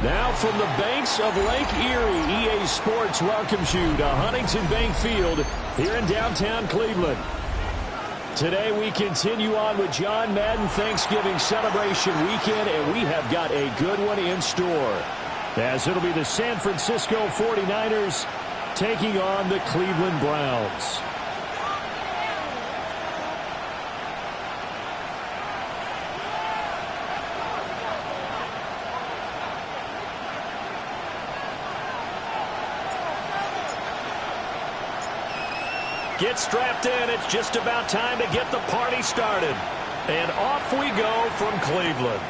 Now from the banks of Lake Erie, EA Sports welcomes you to Huntington Bank Field here in downtown Cleveland. Today we continue on with John Madden Thanksgiving celebration weekend, and we have got a good one in store, as it'll be the San Francisco 49ers taking on the Cleveland Browns. Get strapped in. It's just about time to get the party started. And off we go from Cleveland.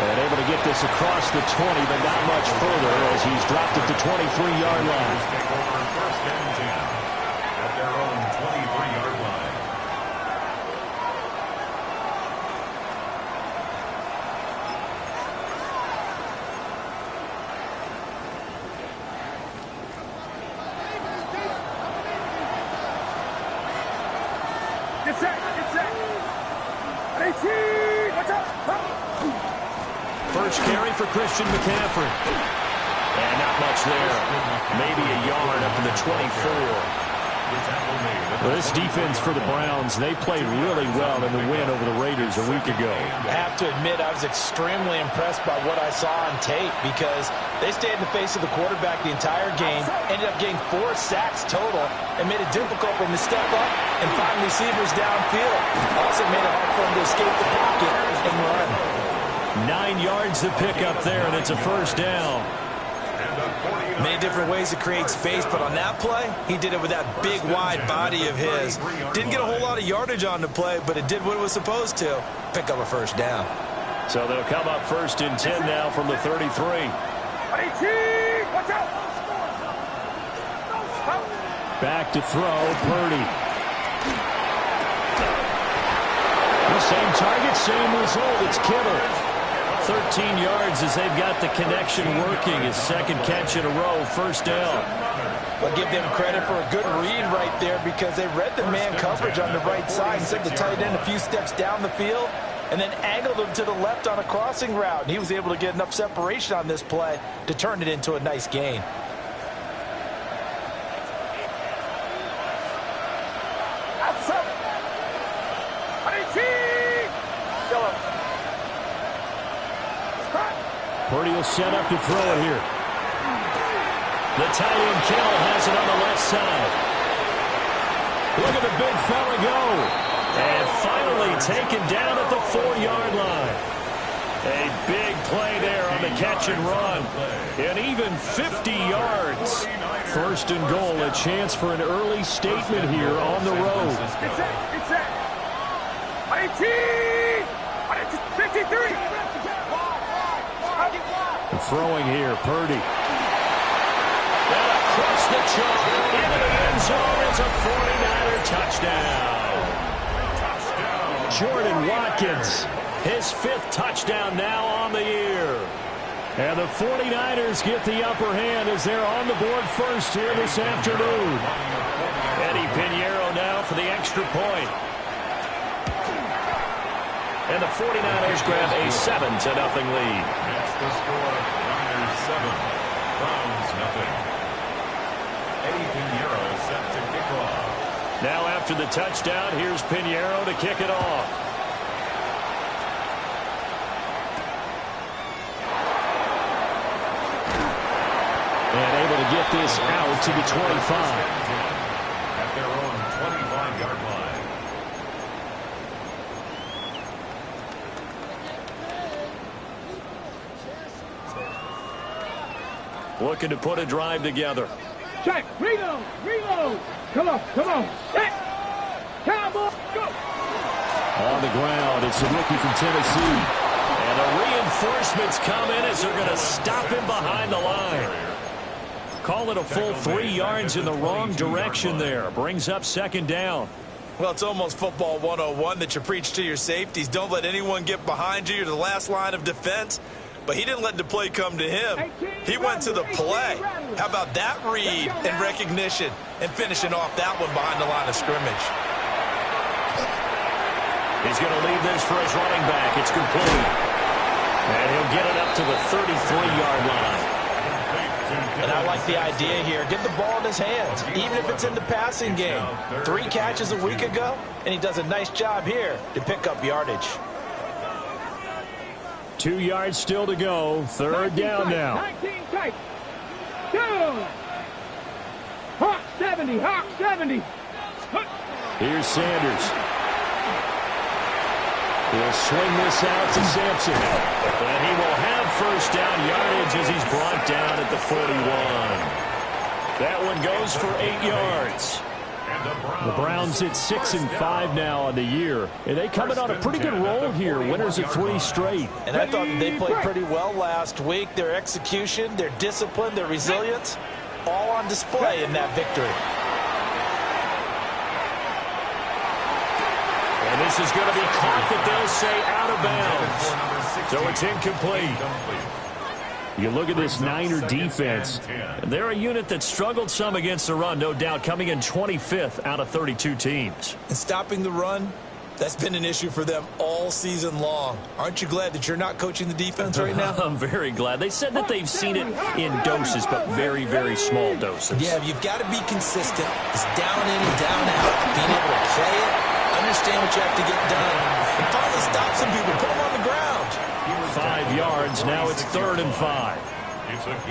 And able to get this across the 20, but not much further as he's dropped it to 23-yard line. Take over first and 10 at their own 23-yard line. First carry for Christian McCaffrey. And not much there. Maybe a yard up to the 24. Well, this defense for the Browns, they played really well in the win over the Raiders a week ago. I have to admit, I was extremely impressed by what I saw on tape because they stayed in the face of the quarterback the entire game, ended up getting 4 sacks total, and made it difficult for him to step up and find receivers downfield. Also made it hard for him to escape the pocket and run. 9 yards to pick up there, and it's a first down. Many different ways to create space, but on that play, he did it with that big, wide body of his. Didn't get a whole lot of yardage on the play, but it did what it was supposed to. Pick up a first down. So they'll come up first and 10 now from the 33. Back to throw, Purdy. The same target, same result. It's Kittle. 13 yards as they've got the connection working. His second catch in a row, first down. I'll give them credit for a good read right there because they read the man coverage on the right side and sent the tight end a few steps down the field and then angled him to the left on a crossing route. And he was able to get enough separation on this play to turn it into a nice gain. Purdy will set up to throw it here. The tight end Kittle has it on the left side. Look at the big fella go. And finally taken down at the 4-yard line. A big play there on the catch and run. And even 50 yards. First and goal, a chance for an early statement here on the road. It's it. 53. Throwing here, Purdy. And across the chalk, into the end zone, it's a 49er touchdown. Jordan Watkins, his 5th touchdown now on the year. And the 49ers get the upper hand as they're on the board first here this afternoon. Eddie Pinheiro now for the extra point. And the 49ers grab a 7-0 lead. That's the score. Niners 7, Browns nothing. Eddie Pinheiro set to kick off. Now after the touchdown, here's Pinheiro to kick it off. And able to get this out to the 25. At their own 25-yard line. Looking to put a drive together. Check. Reload. Come on. Set. Cowboy. Go. On the ground, it's a rookie from Tennessee. And the reinforcements come in as they're going to stop him behind the line. Call it a full 3 yards in the wrong direction there. Brings up second down. Well, it's almost football 101 that you preach to your safeties. Don't let anyone get behind you. You're the last line of defense. But he didn't let the play come to him. He went to the play. How about that read and recognition and finishing off that one behind the line of scrimmage? He's going to leave this for his running back. It's complete. And he'll get it up to the 33-yard line. And I like the idea here. Get the ball in his hands, even if it's in the passing game. 3 catches a week ago, and he does a nice job here to pick up yardage. 2 yards still to go. Third down now. 19 tight. 2. Hawk 70. Hawk 70. Here's Sanders. He'll swing this out to Sampson. And he will have first down yardage as he's brought down at the 41. That one goes for 8 yards. The Browns at 6-5 now on the year. And they coming on a pretty good roll here. Winners of 3 straight. And I thought that they played pretty well last week. Their execution, their discipline, their resilience, all on display in that victory. And this is going to be caught that they'll say out of bounds. So it's incomplete. You look at this Niner defense. They're a unit that struggled some against the run, no doubt, coming in 25th out of 32 teams. And stopping the run, that's been an issue for them all season long. Aren't you glad that you're not coaching the defense right now? I'm very glad. They said that they've seen it in doses, but very, very small doses. Yeah, you've got to be consistent. It's down in and down out. Being able to play it, understand what you have to get done, and finally stop some people, put them on the ground. 5 yards. Now it's 3rd and 5.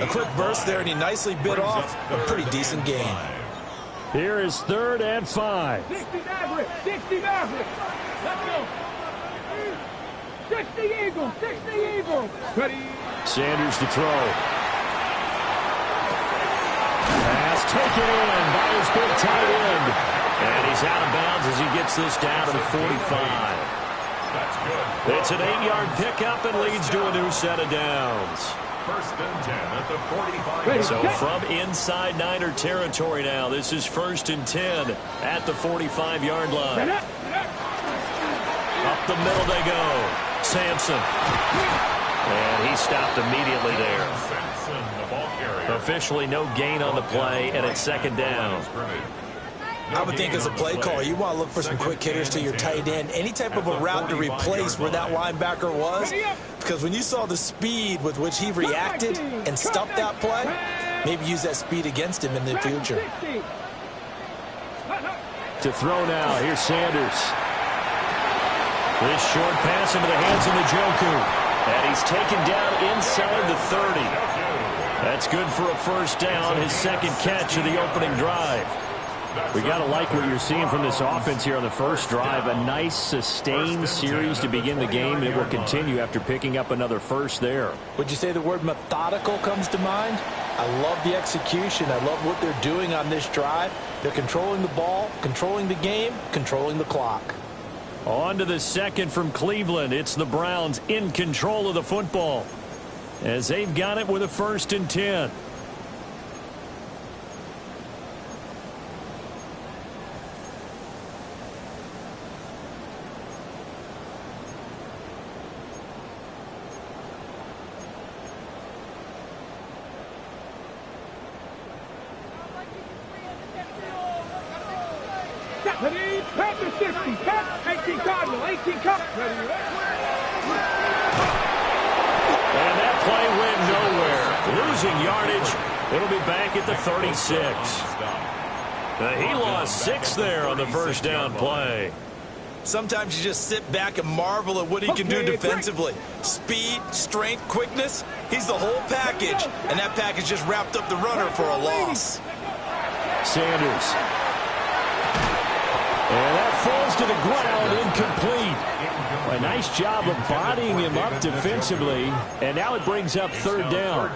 A quick burst there, and he nicely bit off a pretty decent gain. Here is 3rd and 5. 60 Maverick. 60 Maverick. Let's go. 60 Eagles. 60 Eagles. Ready. Sanders to throw. Pass taken in by his big tight end. And he's out of bounds as he gets this down to the 45. It's an 8-yard pickup and leads to a new set of downs. 1st and 10 at the 45. So from inside Niner territory now, this is 1st and 10 at the 45-yard line. Up the middle they go. Sampson. And he stopped immediately there. Officially no gain on the play, and it's 2nd down. I would think as a play caller, you want to look for some quick hitters to your tight end. Any type of a route to replace where that linebacker was. Because when you saw the speed with which he reacted and stuffed that play, maybe use that speed against him in the future. To throw now, here's Sanders. This short pass into the hands of Njoku. And he's taken down inside the 30. That's good for a first down, his 2nd catch of the opening drive. We got to like what you're seeing from this offense here on the first drive. A nice, sustained series to begin the game. It will continue after picking up another first there. Would you say the word methodical comes to mind? I love the execution. I love what they're doing on this drive. They're controlling the ball, controlling the game, controlling the clock. On to the 2nd from Cleveland. It's the Browns in control of the football as they've got it with a 1st and 10. Ready. Pat the 60. Pat 18 Cardinal. 18 Cup. Ready. And that play went nowhere. Losing yardage. It'll be back at the 36. He lost 6 there on the first down play. Sometimes you just sit back and marvel at what he can do defensively. Speed, strength, quickness. He's the whole package. And that package just wrapped up the runner for a loss. Sanders. And that falls to the ground, incomplete. A nice job of bodying him up defensively. And now it brings up 3rd down.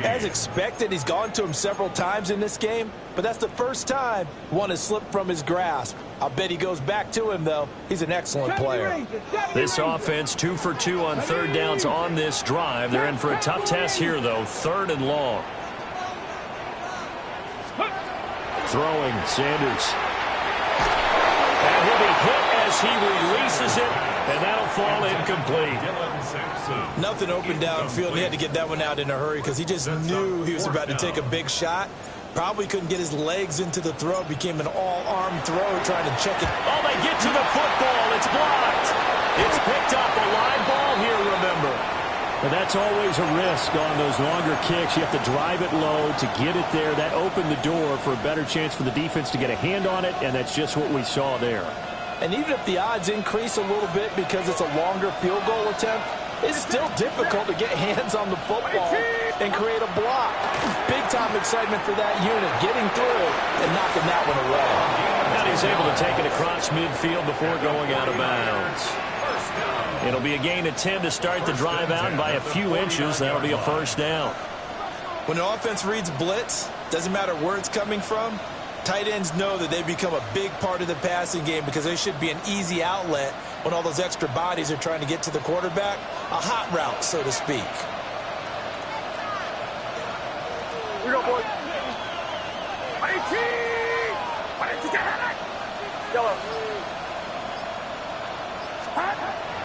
As expected, he's gone to him several times in this game, but that's the first time one has slipped from his grasp. I'll bet he goes back to him, though. He's an excellent player. This offense 2 for 2 on third downs on this drive. They're in for a tough test here, though. 3rd and long. Throwing, Sanders. And he'll be hit as he releases it, and that'll fall incomplete. Nothing open downfield. He had to get that one out in a hurry because he just knew he was about to take a big shot. Probably couldn't get his legs into the throw. Became an all-arm throw trying to check it. Oh, they get to the football. It's blocked. It's picked up. A live ball here, remember. But that's always a risk on those longer kicks. You have to drive it low to get it there. That opened the door for a better chance for the defense to get a hand on it, and that's just what we saw there. And even if the odds increase a little bit because it's a longer field goal attempt, it's still difficult to get hands on the football and create a block. Big-time excitement for that unit, getting through and knocking that one away. And he's able to take it across midfield before going out of bounds. It'll be a gain of 10 to start the drive out by a few inches. That'll be a first down. When an offense reads blitz, doesn't matter where it's coming from, tight ends know that they become a big part of the passing game because they should be an easy outlet when all those extra bodies are trying to get to the quarterback. A hot route, so to speak. Here we go, boys. Yellow.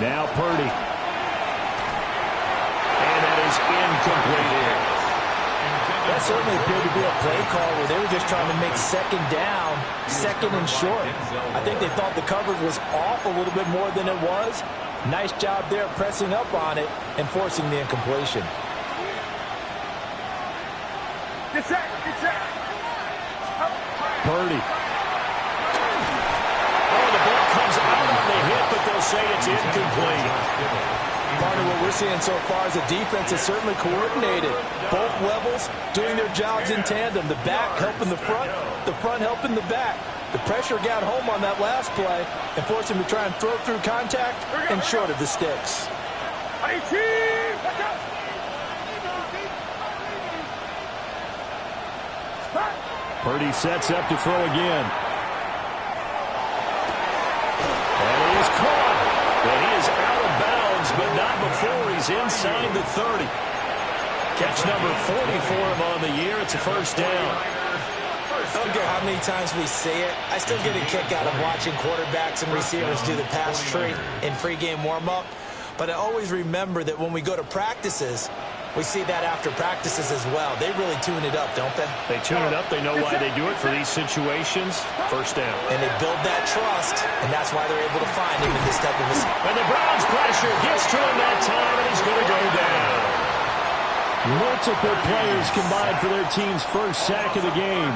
Now Purdy. And that is incomplete here. That certainly appeared to be a play call where they were just trying to make second down, second and short. I think they thought the coverage was off a little bit more than it was. Nice job there pressing up on it and forcing the incompletion. Get set, get set. Purdy. Oh, the ball comes out on the hit, but they'll say it's incomplete. Part of what we're seeing so far is the defense is certainly coordinated. Both levels doing their jobs in tandem. The back helping the front helping the back. The pressure got home on that last play and forced him to try and throw through contact and short of the sticks. Purdy sets up to throw again. And he is caught. And he is out of bounds, but not before he's inside the 30. Catch number 40 for him on the year. It's a first down. I don't care how many times we say it, I still get a kick out of watching quarterbacks and receivers do the pass tree in pregame warm-up. But I always remember that when we go to practices, we see that after practices as well. They really tune it up, don't they? They tune it up. They know why they do it for these situations. First down. And they build that trust, and that's why they're able to find him in this type of a... And the Browns pressure gets to him that time, and he's going to go down. Multiple players combined for their team's first sack of the game.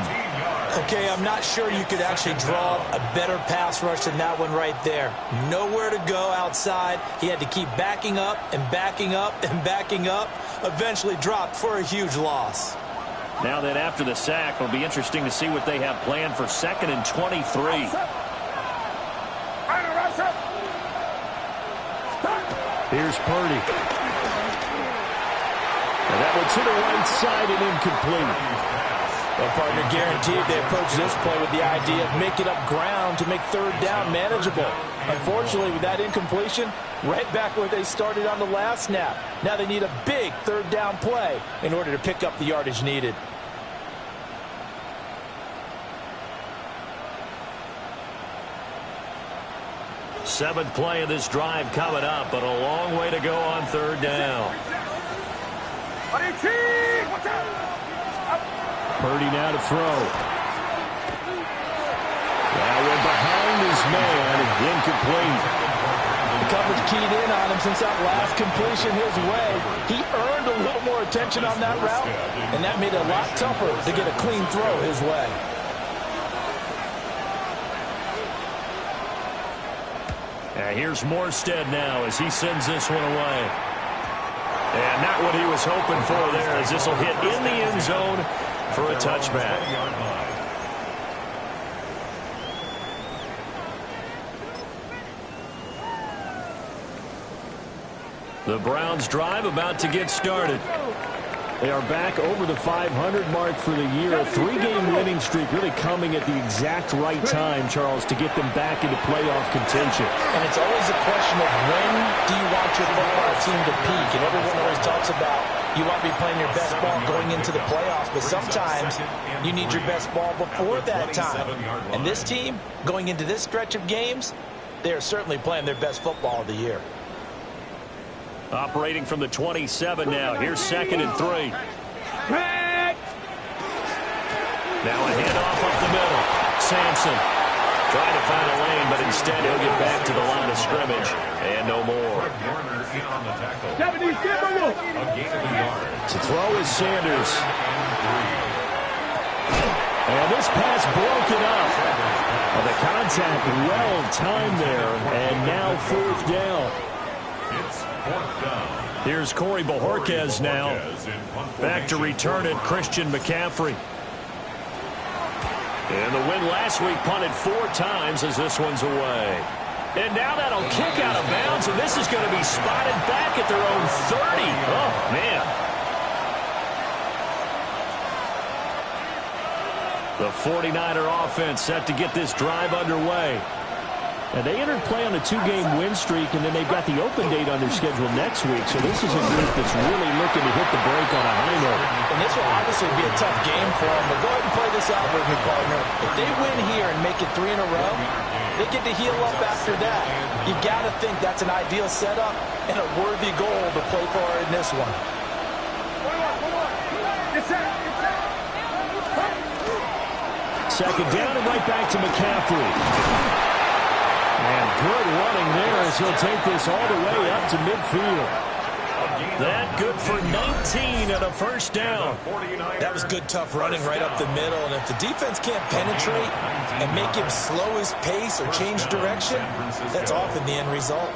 Okay, I'm not sure you could actually draw a better pass rush than that one right there. Nowhere to go outside. He had to keep backing up and backing up and backing up. Eventually dropped for a huge loss. Now then, after the sack, it'll be interesting to see what they have planned for 2nd and 23. Here's Purdy. And that one to the right side and incomplete. Well, partner, guaranteed they approach this play with the idea of making up ground to make third down manageable. Unfortunately, with that incompletion, right back where they started on the last snap. Now they need a big third down play in order to pick up the yardage needed. Seventh play of this drive coming up, but a long way to go on third down. Purdy now to throw. Now we're behind his man, incomplete. The coverage keyed in on him since that last completion his way. He earned a little more attention on that route, and that made it a lot tougher to get a clean throw his way. Here's Morstead now as he sends this one away. And not what he was hoping for there, as this will hit in the end zone for a touchback. The Browns drive about to get started. They are back over the 500 mark for the year. A 3-game winning streak really coming at the exact right time, Charles, to get them back into playoff contention. And it's always a question of when do you want your football team to peak? And everyone always talks about you want to be playing your best ball going into the playoffs, but sometimes you need your best ball before that time. And this team, going into this stretch of games, they are certainly playing their best football of the year. Operating from the 27 now. Here's 2nd and 3. Now a handoff up the middle. Sampson trying to find a lane, but instead he'll get back to the line of scrimmage. And no more. To throw is Sanders. And this pass broken up. Well, the contact well timed there. And now 4th down. It's 4th down. Here's Corey Bojorquez now. Back to return it, Christian McCaffrey. And the win last week punted 4 times as this one's away. And now that'll kick out of bounds, and this is going to be spotted back at their own 30. Oh, man. The 49er offense set to get this drive underway. And they entered play on a 2-game win streak, and then they've got the open date on their schedule next week. So this is a group that's really looking to hit the break on a high note. And this will obviously be a tough game for them. But go ahead and play this out with me, partner. If they win here and make it 3 in a row, they get to heal up after that. You got to think that's an ideal setup and a worthy goal to play for in this one. Second down and right back to McCaffrey. And good running there as he'll take this all the way up to midfield. That good for 19 and a 1st down. That was good, tough running right up the middle. And if the defense can't penetrate and make him slow his pace or change direction, that's often the end result.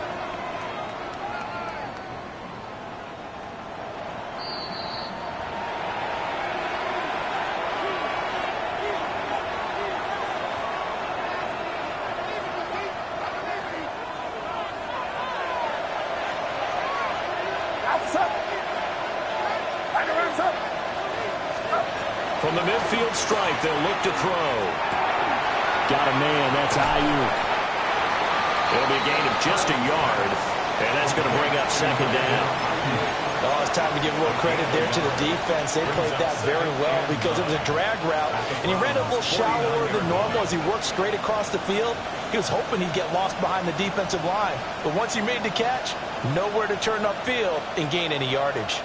From the midfield stripe, they'll look to throw. Got a man, that's Ayuk. It'll be a gain of just a yard, and that's going to bring up 2nd down. Oh, it's time to give a little credit there to the defense. They played that very well because it was a drag route, and he ran a little shallower than normal as he worked straight across the field. He was hoping he'd get lost behind the defensive line, but once he made the catch, nowhere to turn upfield and gain any yardage.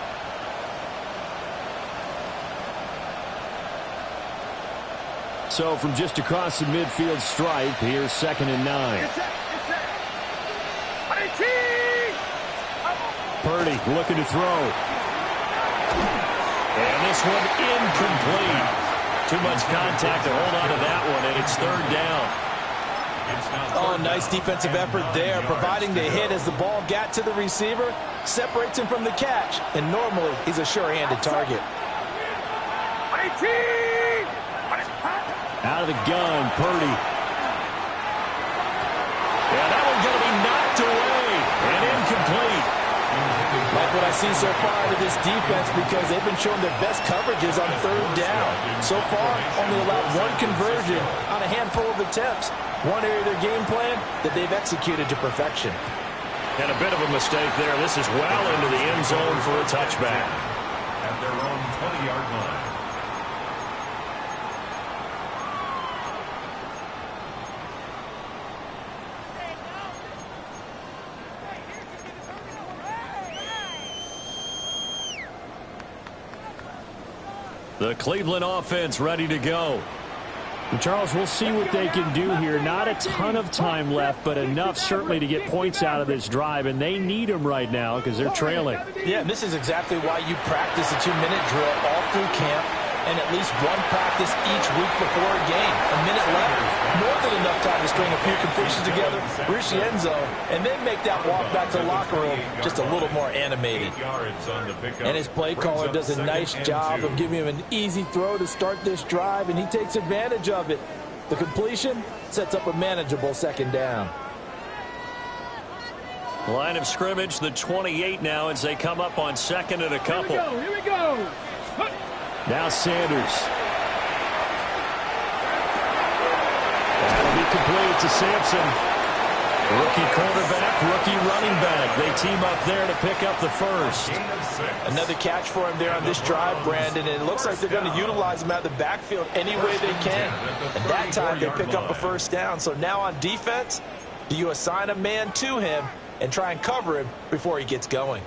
So from just across the midfield stripe, here's 2nd and 9. Purdy looking to throw. And this one incomplete. Too much contact to hold on to that one, and it's 3rd down. Oh, nice defensive effort there, providing the hit as the ball got to the receiver, separates him from the catch, and normally he's a sure-handed target. Out of the gun, Purdy. Yeah, that one's going to be knocked away and incomplete. Like what I see so far out of this defense because they've been showing their best coverages on 3rd down. So far, only allowed 1 conversion on a handful of attempts. One area of their game plan that they've executed to perfection. And a bit of a mistake there. This is well into the end zone for a touchback. At their own 20-yard line. The Cleveland offense ready to go. And Charles, we'll see what they can do here. Not a ton of time left, but enough certainly to get points out of this drive, and they need them right now because they're trailing. Yeah, and this is exactly why you practice a 2-minute drill all through camp and at least 1 practice each week before a game. A minute left, more than enough time to string a few completions together, reach the end zone, and then make that walk back to the locker room just a little more animated. And his play caller does a nice job of giving him an easy throw to start this drive, and he takes advantage of it. The completion sets up a manageable 2nd down. Line of scrimmage, the 28 now as they come up on second and a couple. Here we go. Now Sanders. That'll be complete to Sampson. Rookie quarterback, rookie running back. They team up there to pick up the first. Another catch for him there on this drive, Brandon. And it looks like they're going to utilize him out of the backfield any way they can. And that time they pick up a first down. So now on defense, do you assign a man to him and try and cover him before he gets going?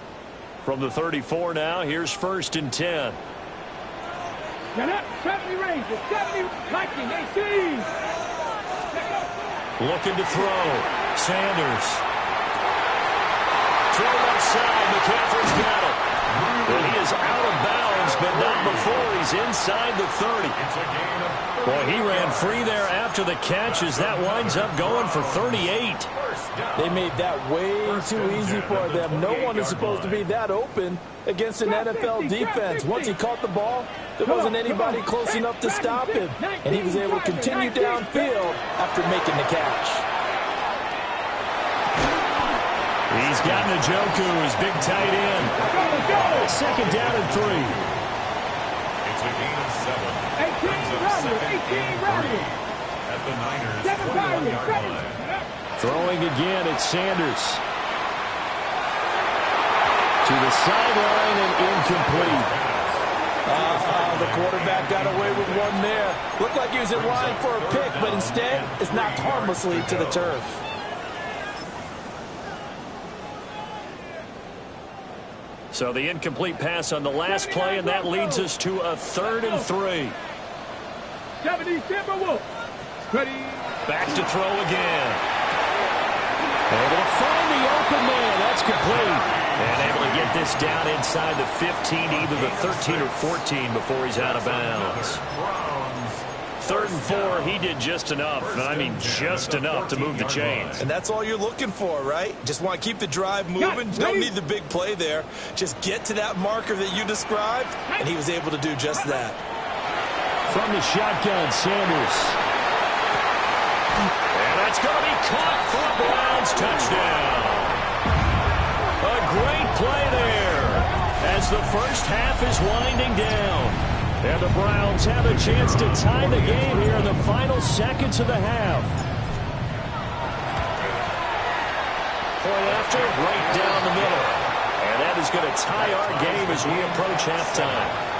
From the 34 now, here's 1st and 10. Get up, 70 range, 70, liking, 18. Looking to throw. Sanders. Throw left side. McCaffrey's got it. And he is out of bounds, but not before he's inside the 30. Boy, he ran free there after the catch as that winds up going for 38. They made that way too easy for them. No one is supposed to be that open against an NFL defense. Once he caught the ball, there wasn't anybody close enough to stop him. And he was able to continue downfield after making the catch. He's got Njoku, his big tight end. Second down and 3. It's a gain of 7. 18 running. At the Niners' 21-yard line. Throwing again, it's Sanders. To the sideline and incomplete. The quarterback got away with one there. Looked like he was in line for a pick, but instead it's knocked harmlessly to the turf. So the incomplete pass on the last play, and that leads us to a 3rd and 3. 70 Timberwolves. Ready. Back to throw again. Able to find the open man. That's complete. And able to get this down inside the 15, either the 13 or 14 before he's out of bounds. 3rd and 4, he did just enough. I mean, just enough to move the chains. And that's all you're looking for, right? Just want to keep the drive moving. Don't need the big play there. Just get to that marker that you described, and he was able to do just that. From the shotgun, Sanders. And that's going to be caught for a Browns touchdown. A great play there as the first half is winding down. And the Browns have a chance to tie the game here in the final seconds of the half. Point after, right down the middle. And that is going to tie our game as we approach halftime.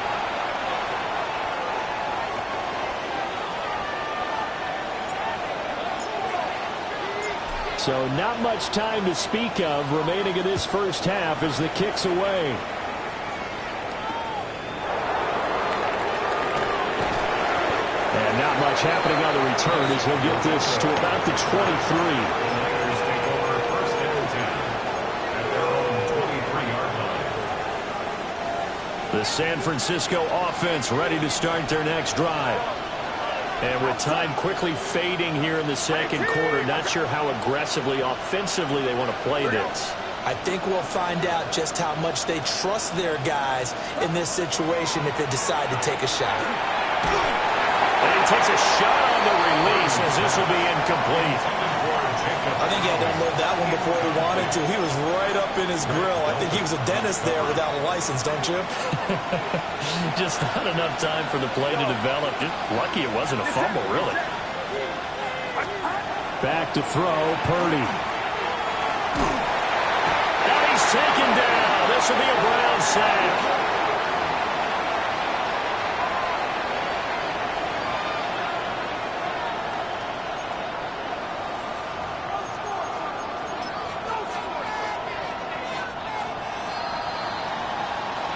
So not much time to speak of remaining in this first half as the kick's away. And not much happening on the return as he'll get this to about the 23. Niners take over 1st and 10 at their own 23-yard line. The San Francisco offense ready to start their next drive. And with time quickly fading here in the second quarter, not sure how aggressively, offensively they want to play this. I think we'll find out just how much they trust their guys in this situation if they decide to take a shot. And he takes a shot on the release as this will be incomplete. I think he had to unload that one before he wanted to. He was right up in his grill. I think he was a dentist there without a license, don't you? Just not enough time for the play to develop. Just lucky it wasn't a fumble, really. Back to throw, Purdy. And he's taken down. This will be a Brown sack.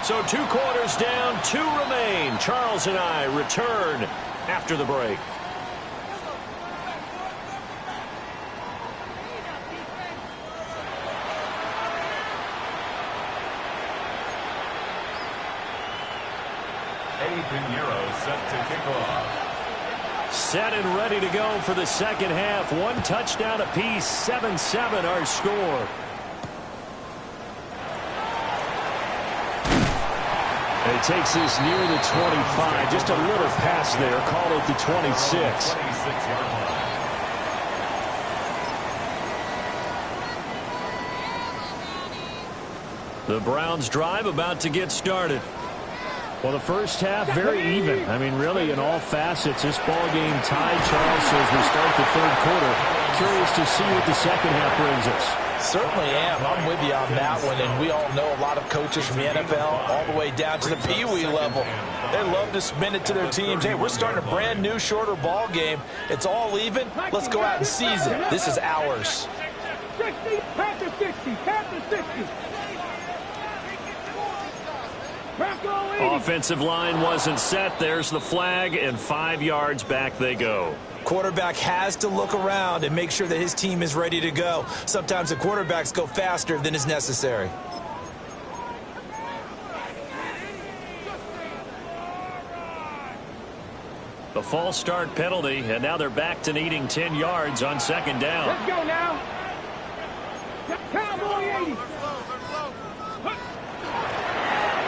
So 2 quarters down, 2 remain. Charles and I return after the break. Eddie Pinheiro set to kick off. Set and ready to go for the second half. 1 touchdown apiece, 7-7 our score. It takes this near the 25. Just a little pass there. Call it the 26. 26-yard line. The Browns drive about to get started. Well, the first half, very even. I mean, really, in all facets, this ball game tied, Charles, as we start the third quarter. Curious to see what the second half brings us. Certainly am. I'm with you on that one, and we all know a lot of coaches from the NFL all the way down to the Pee-wee level. They love to spin it to their teams. Hey, we're starting a brand new, shorter ball game. It's all even. Let's go out and seize it. This is ours. 60, Panther 60, Panther 60. Offensive line wasn't set. There's the flag, and 5 yards back they go. Quarterback has to look around and make sure that his team is ready to go. Sometimes the quarterbacks go faster than is necessary. The false start penalty, and now they're back to needing 10 yards on second down. Let's go now. Cowboy 80.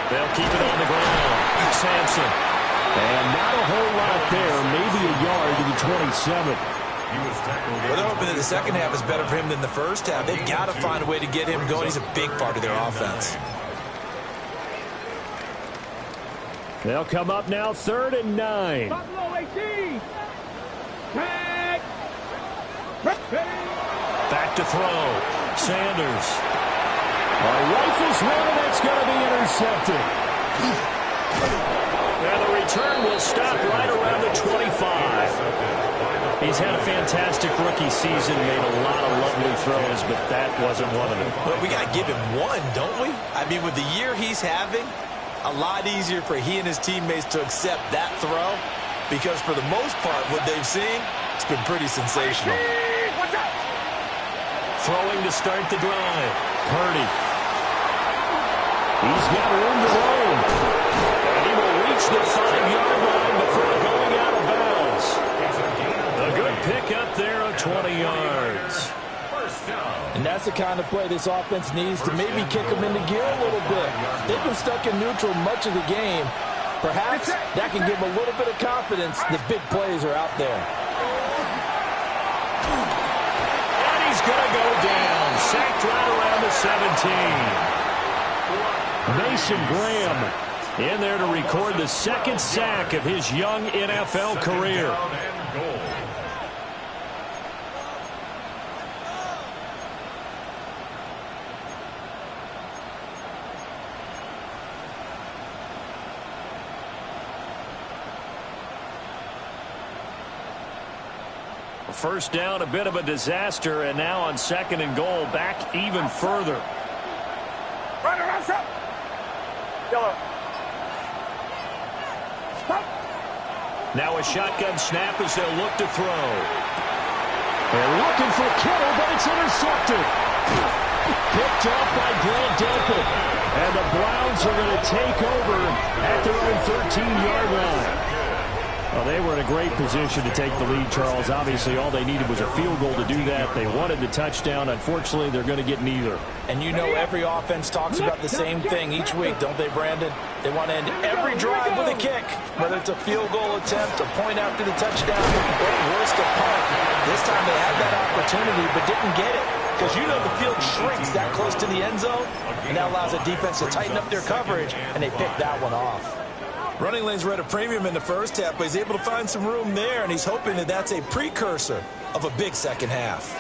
They'll keep it on the ground. Sampson. And not a whole lot there. Maybe a yard to the 27. Well, they're hoping that the second half is better for him than the first half. They've got to find a way to get him going. He's a big part of their offense. They'll come up now 3rd and 9. Buffalo 18. Back to throw. Sanders. Rifles one, and it's going to be intercepted. And the return will stop right around the 25. He's had a fantastic rookie season, made a lot of lovely throws, but that wasn't one of them. Well, we got to give him one, don't we? I mean, with the year he's having, a lot easier for he and his teammates to accept that throw, because for the most part, what they've seen, it's been pretty sensational. Throwing to start the drive. Purdy. He's got room to roam. And he will reach the 5-yard line before going out of bounds. A good pickup there of 20 yards. And that's the kind of play this offense needs to maybe kick them into gear a little bit. They've been stuck in neutral much of the game. Perhaps that can give them a little bit of confidence that big plays are out there. And he's going to go down. Sacked right around the 17. Mason Graham in there to record the second sack of his young NFL career. First down, a bit of a disaster, and now on 2nd and goal, back even further. Now a shotgun snap as they'll look to throw. They're looking for Kittle, but it's intercepted. Picked up by Grant Delpit. And the Browns are going to take over at their own 13-yard line. Well, they were in a great position to take the lead, Charles. Obviously, all they needed was a field goal to do that. They wanted the touchdown. Unfortunately, they're going to get neither. And you know every offense talks about the same thing each week, don't they, Brandon? They want to end every drive with a kick, whether it's a field goal attempt, a point after the touchdown, or worst, a punt. This time they had that opportunity but didn't get it, because you know the field shrinks that close to the end zone, and that allows the defense to tighten up their coverage, and they picked that one off. Running lanes were at a premium in the first half, but he's able to find some room there, and he's hoping that that's a precursor of a big second half.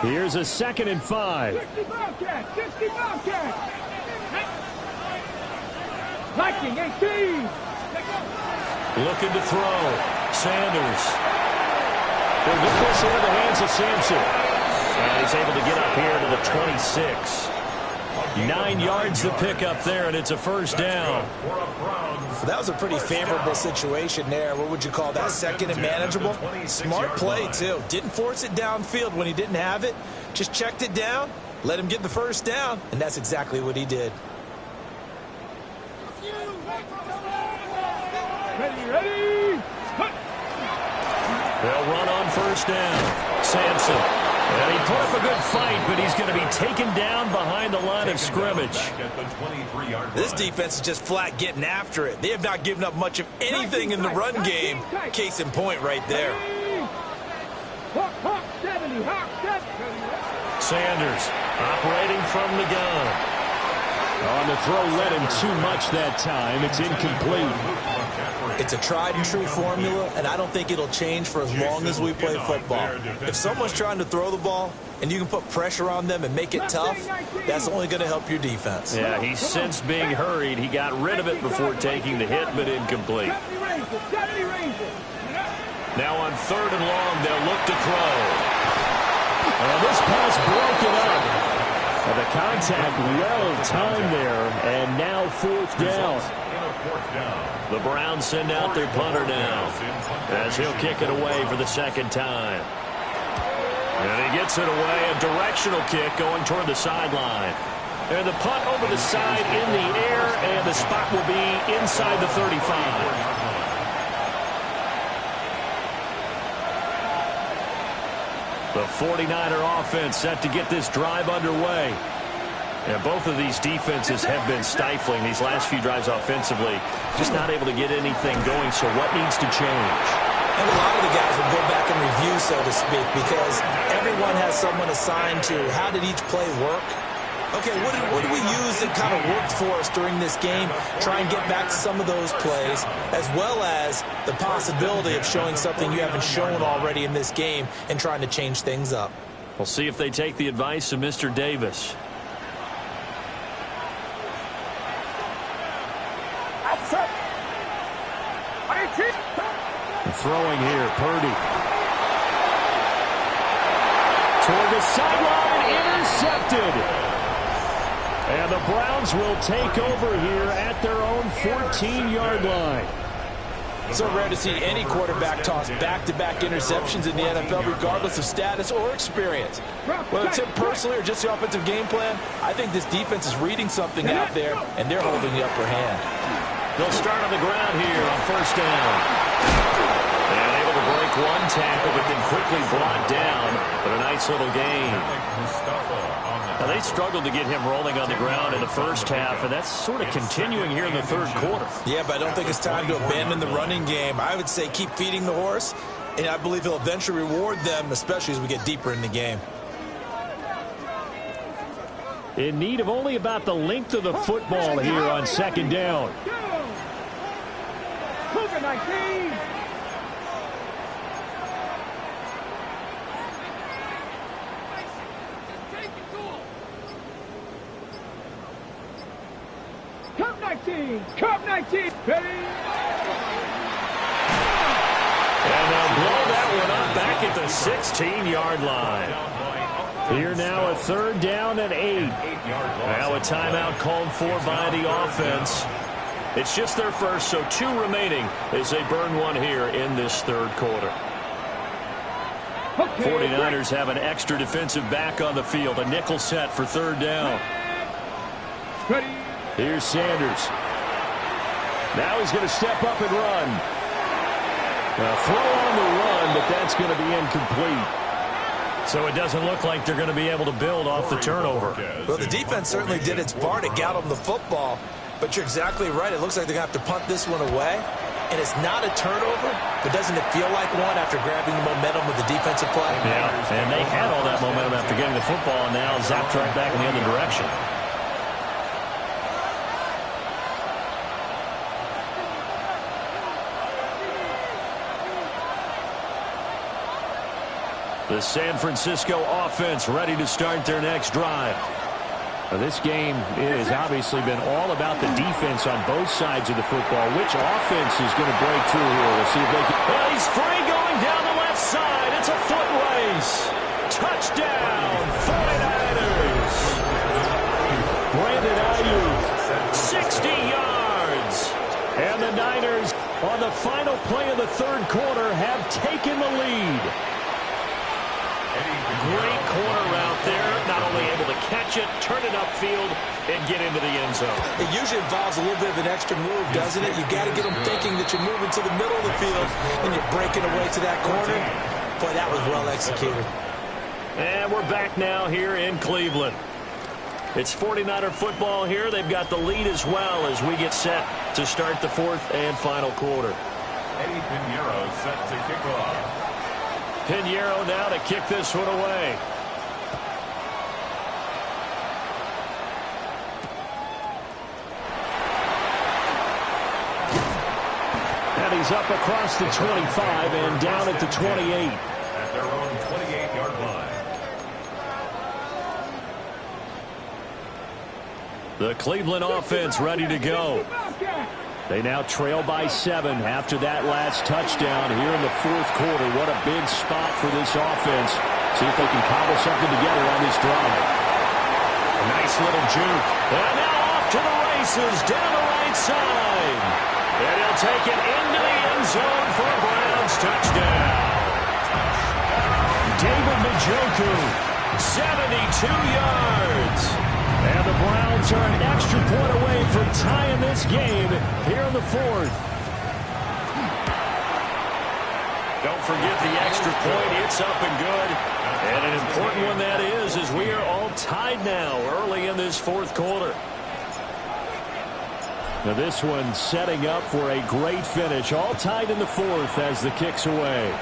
Here's a 2nd and 5. 60 Bobcats, 60 Bobcats. Viking 18. Looking to throw. Sanders. They'll get this into the hands of Sampson. And he's able to get up here to the 26. 9 yards to pick up there, and it's a first down. That was a pretty favorable situation there. What would you call that? 2nd and manageable? Smart play, too. Didn't force it downfield when he didn't have it. Just checked it down, let him get the first down, and that's exactly what he did. Ready. They'll run on first down. Sampson. And he put up a good fight, but he's going to be taken down behind the line of scrimmage. This defense is just flat getting after it. They have not given up much of anything in the run game. Case in point right there. Sanders operating from the gun. On the throw, led him too much that time. It's incomplete. It's a tried-and-true formula, and I don't think it'll change for as long as we play football. If someone's trying to throw the ball and you can put pressure on them and make it tough, that's only going to help your defense. Yeah, he's since being hurried. He got rid of it before taking the hit, but incomplete. Now on 3rd and long, they'll look to throw. And this pass broken up. And the contact well timed there, and now 4th down. The Browns send out their punter now as he'll kick it away for the 2nd time. And he gets it away, a directional kick going toward the sideline. And the punt over the side in the air, and the spot will be inside the 35. The 49er offense set to get this drive underway. And both of these defenses have been stifling these last few drives offensively. Just not able to get anything going, so what needs to change? And a lot of the guys will go back and review, so to speak, because everyone has someone assigned to how did each play work. Okay, what did we use that kind of worked for us during this game? Try and get back to some of those plays, as well as the possibility of showing something you haven't shown already in this game and trying to change things up. We'll see if they take the advice of Mr. Davis. Throwing here, Purdy. Toward the sideline, intercepted. And the Browns will take over here at their own 14-yard line. So rare to see any quarterback toss back-to-back interceptions in the NFL, regardless of status or experience. Whether it's him personally or just the offensive game plan, I think this defense is reading something out there, and they're holding the upper hand. They'll start on the ground here on 1st down. And able to break one tackle, but then quickly brought down. But a nice little gain. Now, they struggled to get him rolling on the ground in the first half, and that's sort of continuing here in the 3rd quarter. Yeah, but I don't think it's time to abandon the running game. I would say keep feeding the horse, and I believe he'll eventually reward them, especially as we get deeper in the game. In need of only about the length of the football here on 2nd down. Cougar 19. Cup 19. Cup 19. Ready? And they'll blow that one up back at the 16-yard line. Here now a 3rd down and 8. Now a timeout called for by the offense. It's just their first, so 2 remaining as they burn one here in this 3rd quarter. 49ers have an extra defensive back on the field. A nickel set for 3rd down. Here's Sanders. Now he's going to step up and run. Now throw on the run, but that's going to be incomplete. So it doesn't look like they're going to be able to build off the turnover. Well, the defense certainly did its part to get them the football. But you're exactly right. It looks like they're going to have to punt this one away. And it's not a turnover, but doesn't it feel like one after grabbing the momentum with the defensive play? Yeah, and they had all that momentum after getting the football, and now zapped right back in the other direction. The San Francisco offense ready to start their next drive. Now, this game has obviously been all about the defense on both sides of the football. Which offense is going to break through here? We'll see if they can. Well, he's free going down the left side. It's a foot race. Touchdown, 49ers. Brandon Ayuk, 60 yards. And the Niners, on the final play of the 3rd quarter, have taken the lead. Great corner route there. Not only able to catch it, turn it upfield, and get into the end zone. It usually involves a little bit of an extra move, doesn't it? You got to get them thinking that you're moving to the middle of the field and you're breaking away to that corner. Boy, that was well executed. And we're back now here in Cleveland. It's 49er football here. They've got the lead as well as we get set to start the 4th and final quarter. Eddie Pinheiro set to kick off. Pinheiro now to kick this one away. plays up across the 25 and down at the 28. At their own 28-yard line. The Cleveland offense ready to go. They now trail by 7 after that last touchdown here in the fourth quarter. What a big spot for this offense. See if they can cobble something together on this drive. A nice little juke. And now off to the races down the right side. And he'll take it into the end zone for a Browns touchdown. David Njoku, 72 yards. And the Browns are an extra point away from tying this game here in the fourth. Don't forget the extra point. It's up and good. And an important one that is, as we are all tied now early in this fourth quarter. Now this one setting up for a great finish. All tied in the fourth as the kick's away.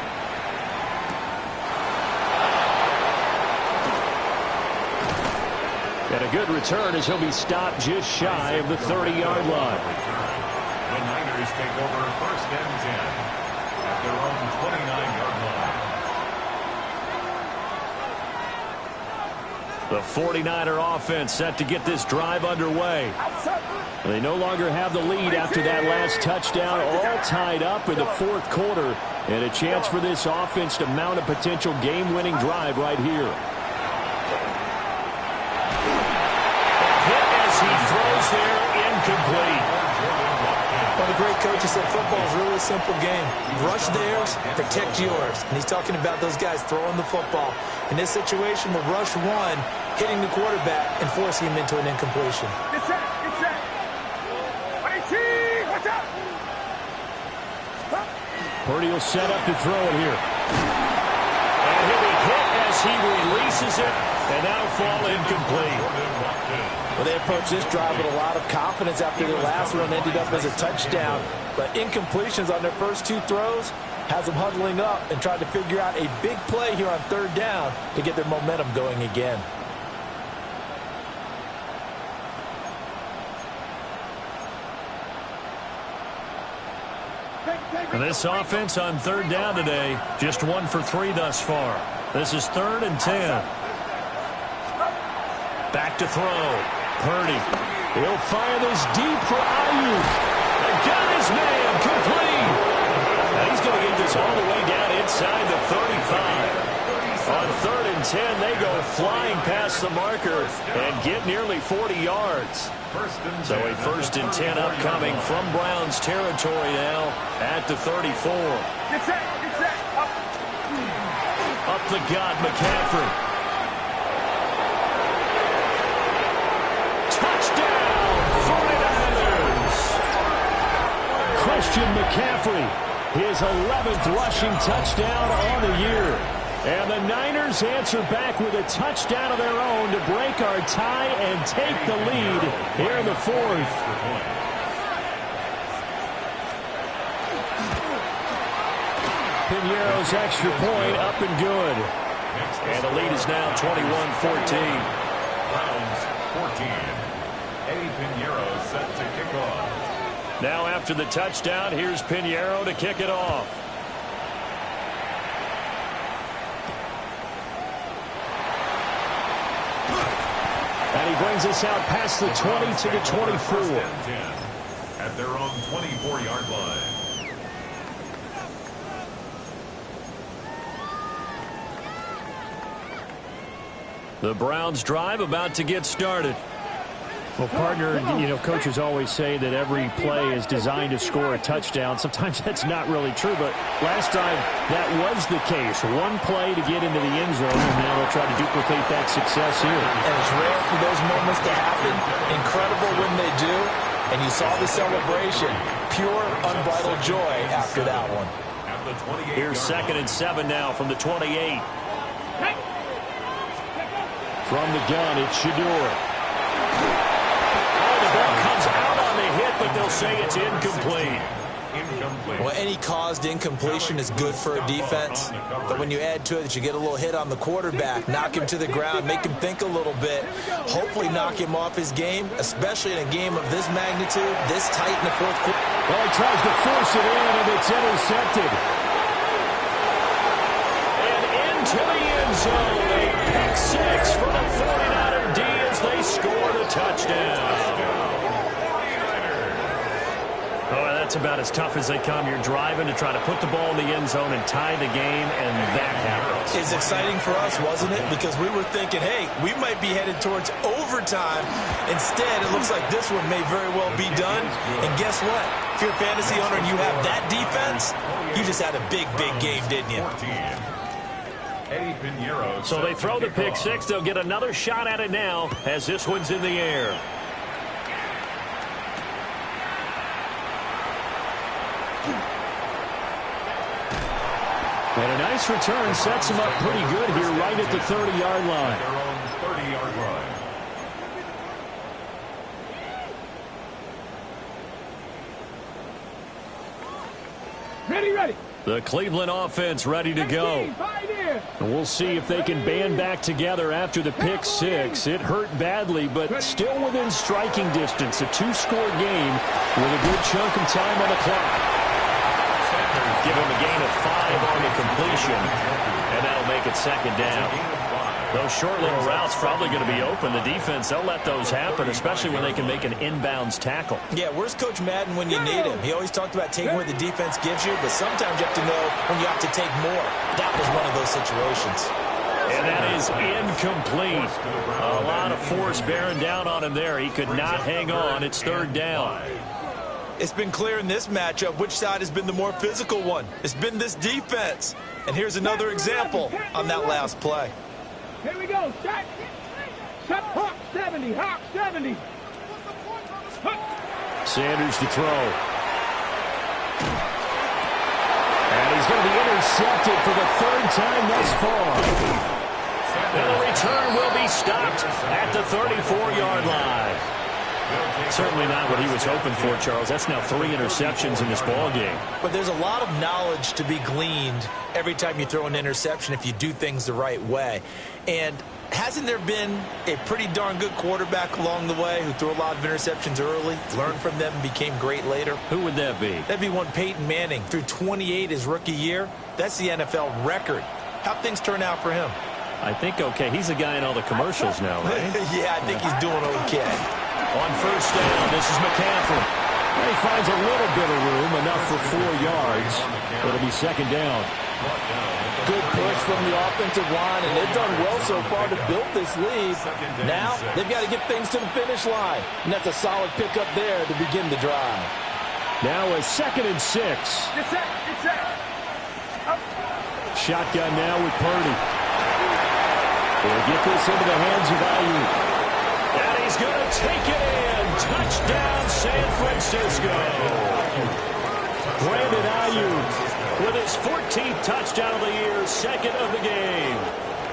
And a good return as he'll be stopped just shy of the 30-yard line. The Niners take over first and 10 at their own 29-yard line. The 49er offense set to get this drive underway. They no longer have the lead after that last touchdown, all tied up in the fourth quarter, and a chance for this offense to mount a potential game-winning drive right here. He throws there, incomplete. One of the great coaches said football is really a simple game. Rush theirs, protect yours. And he's talking about those guys throwing the football. In this situation, the rush one, hitting the quarterback and forcing him into an incompletion. Get set, get set. 18, watch out. Purdy will set up to throw it here. And he'll be hit as he releases it, and that'll fall incomplete. Well, they approached this drive with a lot of confidence after the last one ended up as a touchdown. But incompletions on their first two throws has them huddling up and trying to figure out a big play here on third down to get their momentum going again. And this offense on third down today, just 1 for 3 thus far. This is 3rd and 10. Back to throw. Purdy. He'll fire this deep for Ayuk. And got his man complete. Now he's going to get this all the way down inside the 35. On 3rd and 10, they go flying past the marker and get nearly 40 yards. So a 1st and 10 upcoming from Browns territory now at the 34. Get set, up. Up the gut, McCaffrey. Touchdown, 49ers! Christian McCaffrey, his 11th rushing touchdown on the year. And the Niners answer back with a touchdown of their own to break our tie and take the lead here in the fourth. Piñeiro's extra point up and good. And the lead is now 21-14. Browns 14. Eddie Piñeiro set to kick off. Now after the touchdown, here's Piñeiro to kick it off. And he brings us out past the 20 to the 24. At their own 24-yard line. The Browns drive about to get started. Well, partner, you know, coaches always say that every play is designed to score a touchdown. Sometimes that's not really true, but last time that was the case. One play to get into the end zone, and now they'll try to duplicate that success here. And it's rare for those moments to happen. Incredible when they do. And you saw the celebration. Pure, unbridled joy after that one. Here's 2nd and 7 now from the 28. From the gun, it's Shador. The ball comes out on the hit, but they'll say it's incomplete. incomplete. Well, any caused incompletion is good for a defense, but when you add to it that you get a little hit on the quarterback, knock him to the ground, make him think a little bit, hopefully knock him off his game, especially in a game of this magnitude, this tight in the fourth quarter. Well, he tries to force it in, and it's intercepted. And into the end zone, a pick six for the 49er D as they score the touchdown. Oh, that's about as tough as they come. You're driving to try to put the ball in the end zone and tie the game, and that happens. It's exciting for us, wasn't it? Because we were thinking, hey, we might be headed towards overtime. Instead, it looks like this one may very well be done. And guess what? If you're a fantasy owner and you have that defense, you just had a big, big game, didn't you? So they throw the pick six. They'll get another shot at it now as this one's in the air. And a nice return sets him up pretty good here right at the 30-yard line. Their own 30-yard line. Ready. The Cleveland offense ready to go. And we'll see if they can band back together after the pick six. It hurt badly, but still within striking distance. A two-score game with a good chunk of time on the clock. Give him a gain of 5 on the completion, and that'll make it second down. Those short little routes probably going to be open. The defense, they'll let those happen, especially when they can make an inbounds tackle. Yeah, where's Coach Madden when you need him? He always talked about taking what the defense gives you, but sometimes you have to know when you have to take more. That was one of those situations. And that is incomplete. A lot of force bearing down on him there. He could not hang on. It's third down. It's been clear in this matchup which side has been the more physical one. It's been this defense. And here's another example on that last play. Here we go. Shot. Hawk 70. Hawk 70. Sanders to throw. And he's going to be intercepted for the third time thus far. And the return will be stopped at the 34-yard line. Certainly not what he was hoping for, Charles. That's now 3 interceptions in this ball game. But there's a lot of knowledge to be gleaned every time you throw an interception if you do things the right way. And hasn't there been a pretty darn good quarterback along the way who threw a lot of interceptions early, learned from them, and became great later? Who would that be? That'd be one Peyton Manning. Threw 28 his rookie year. That's the NFL record. How'd things turn out for him? I think okay. He's a guy in all the commercials now, right? Yeah, I think he's doing okay. On first down, this is McCaffrey. He finds a little bit of room, enough for 4 yards. It'll be second down. Good push from the offensive line, and they've done well so far to build this lead. Now, they've got to get things to the finish line, and that's a solid pickup there to begin the drive. Now a 2nd and 6. It's set. Shotgun now with Purdy. They'll get this into the hands of Ayuk. And he's going to take it in. Touchdown, San Francisco. Brandon Ayuk with his 14th touchdown of the year, 2nd of the game.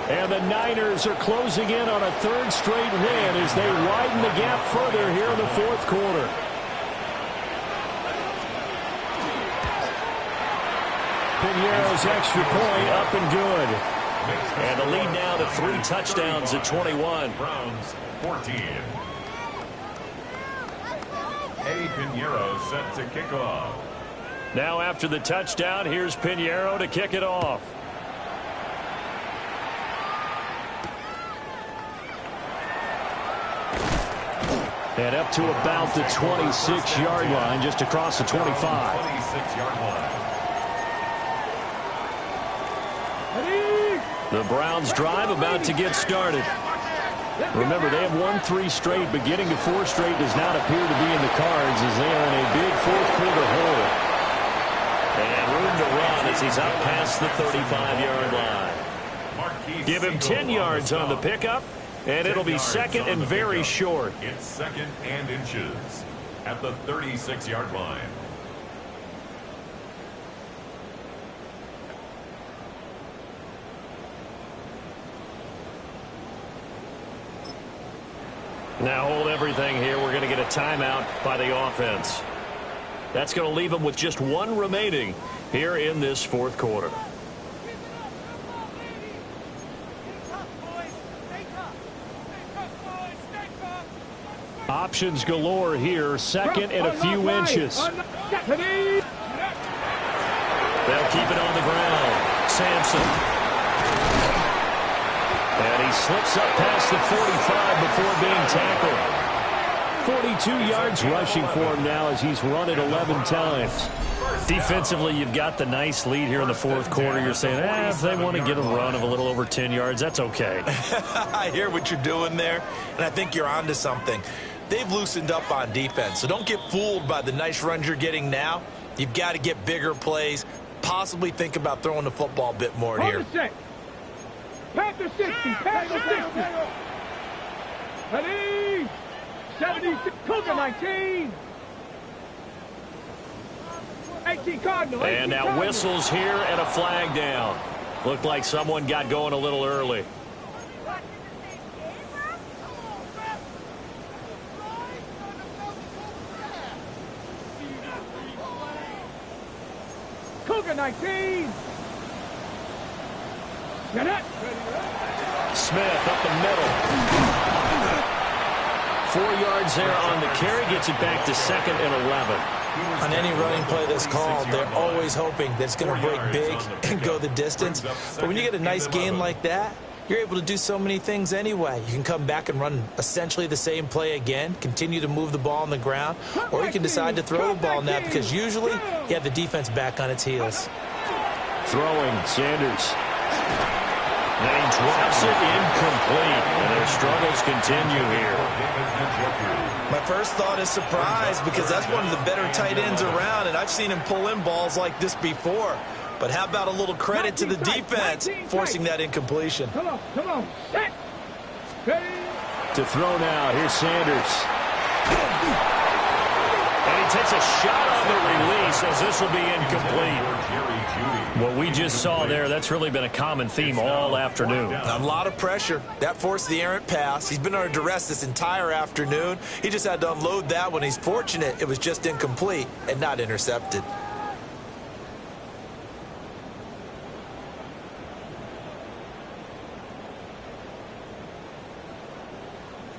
And the Niners are closing in on a 3rd straight win as they widen the gap further here in the 4th quarter. Pinheiro's extra point up and good. And the lead now to 3 touchdowns at 21. Browns 14. Eddie Pinheiro set to kick off. Now after the touchdown, here's Pinheiro to kick it off. And up to about the 26-yard line, just across the 25. 26-yard line. The Browns drive about to get started. Remember, they have won 3 straight, but getting to 4 straight does not appear to be in the cards as they are in a big 4th quarter hole. And room to run as he's out past the 35-yard line. Give him 10 yards on the pickup, and it'll be 2nd and very short. It's 2nd and inches at the 36-yard line. Now hold everything here. We're going to get a timeout by the offense. That's going to leave them with just one remaining here in this fourth quarter. Options galore here. Second and a few inches. They'll keep it on the ground. Sampson. And he slips up past the 45 before being tackled. 42 yards rushing for him now as he's run it 11 times. Defensively, you've got the nice lead here in the fourth quarter. You're saying, if they want to get a run of a little over 10 yards, that's okay. I hear what you're doing there, and I think you're onto something. They've loosened up on defense, so don't get fooled by the nice runs you're getting now. You've got to get bigger plays, possibly think about throwing the football a bit more here. Pass the 60, pass the 60. Ready? 76, Cougar 19. 18 Cardinal. And now whistles here and a flag down. Looked like someone got going a little early. Cougar 19. Get it. Smith up the middle. 4 yards there on the carry. Gets it back to second and 11. On any running play that's called, they're always hoping that it's going to break big and go the distance. But when you get a nice gain like that, you're able to do so many things anyway. You can come back and run essentially the same play again, continue to move the ball on the ground, or you can decide to throw the ball now because usually you have the defense back on its heels. Throwing, Sanders. And he drops it incomplete, and their struggles continue here. My first thought is surprise because that's one of the better tight ends around, and I've seen him pull in balls like this before. But how about a little credit to the defense forcing that incompletion? Come on, set. Ready? To throw now, here's Sanders. And he takes a shot on the release as this will be incomplete. What we just saw there, that's really been a common theme all afternoon. A lot of pressure. That forced the errant pass. He's been under duress this entire afternoon. He just had to unload that one. He's fortunate it was just incomplete and not intercepted.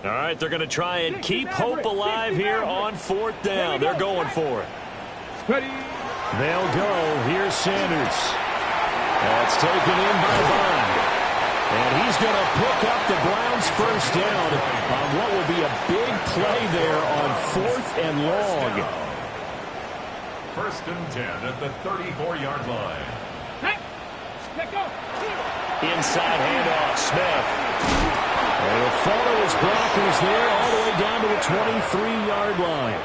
All right, they're going to try and keep hope alive here on fourth down. They're going for it. Ready? They'll go. Here's Sanders. That's taken in by Bond. And he's going to pick up the Browns' first down on what will be a big play there on fourth and long. First and 10 at the 34-yard line. Let go. Inside handoff, Smith. And he'll follow his blockers there all the way down to the 23-yard line.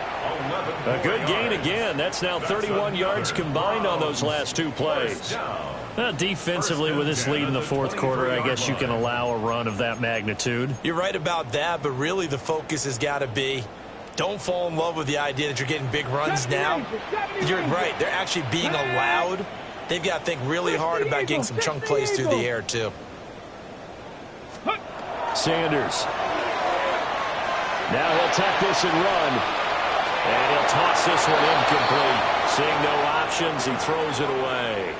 A good gain again. That's now 31 yards combined on those last two plays. Defensively, with this lead in the fourth quarter, I guess you can allow a run of that magnitude. You're right about that, but really the focus has got to be don't fall in love with the idea that you're getting big runs now. You're right. They're actually being allowed. They've got to think really hard about getting some chunk plays through the air, too. Sanders. Now he'll take this and run. And he'll toss this one incomplete. Seeing no options, he throws it away.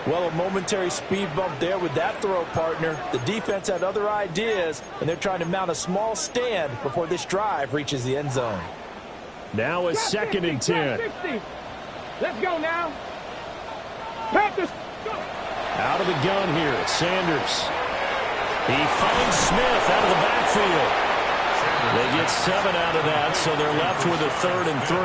Well, a momentary speed bump there with that throw, partner. The defense had other ideas, and they're trying to mount a small stand before this drive reaches the end zone. Now a second and 10. Let's go now. Out of the gun here, Sanders. He finds Smith out of the backfield. They get 7 out of that, so they're left with a 3rd and 3.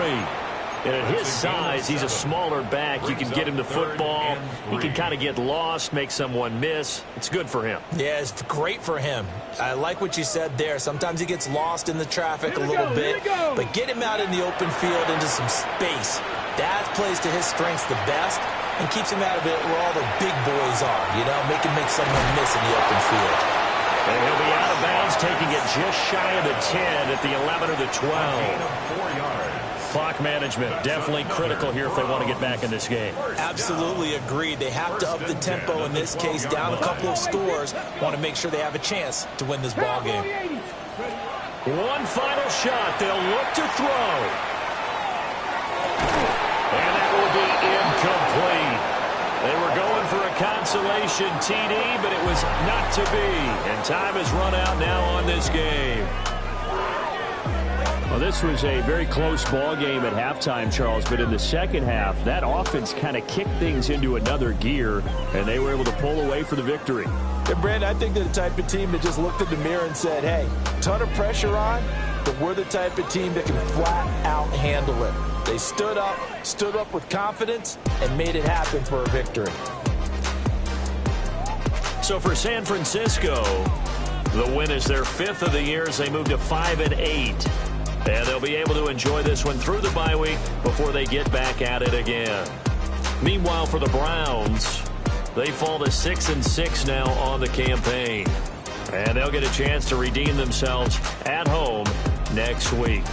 And at his size, he's a smaller back. You can get him the football. He can kind of get lost, make someone miss. It's good for him. Yeah, it's great for him. I like what you said there. Sometimes he gets lost in the traffic a little bit. But get him out in the open field into some space. That plays to his strengths the best and keeps him out of it where all the big boys are, you know, make someone miss in the open field. And he'll be out of bounds, taking it just shy of the 10 at the 11 or the 12. 4 yards. Clock management, definitely critical here if they want to get back in this game. Absolutely agreed. They have to up the tempo in this case, down a couple of scores. Want to make sure they have a chance to win this ball game. One final shot. They'll look to throw. And that will be incomplete. They were going for a consolation TD, but it was not to be. And time has run out now on this game. Well, this was a very close ball game at halftime, Charles, but in the second half, that offense kind of kicked things into another gear, and they were able to pull away for the victory. And Brandon, I think they're the type of team that just looked in the mirror and said, hey, ton of pressure on, but we're the type of team that can flat out handle it. They stood up with confidence, and made it happen for a victory. So for San Francisco, the win is their 5th of the year as they move to 5-8. And they'll be able to enjoy this one through the bye week before they get back at it again. Meanwhile, for the Browns, they fall to 6-6 now on the campaign. And they'll get a chance to redeem themselves at home next week.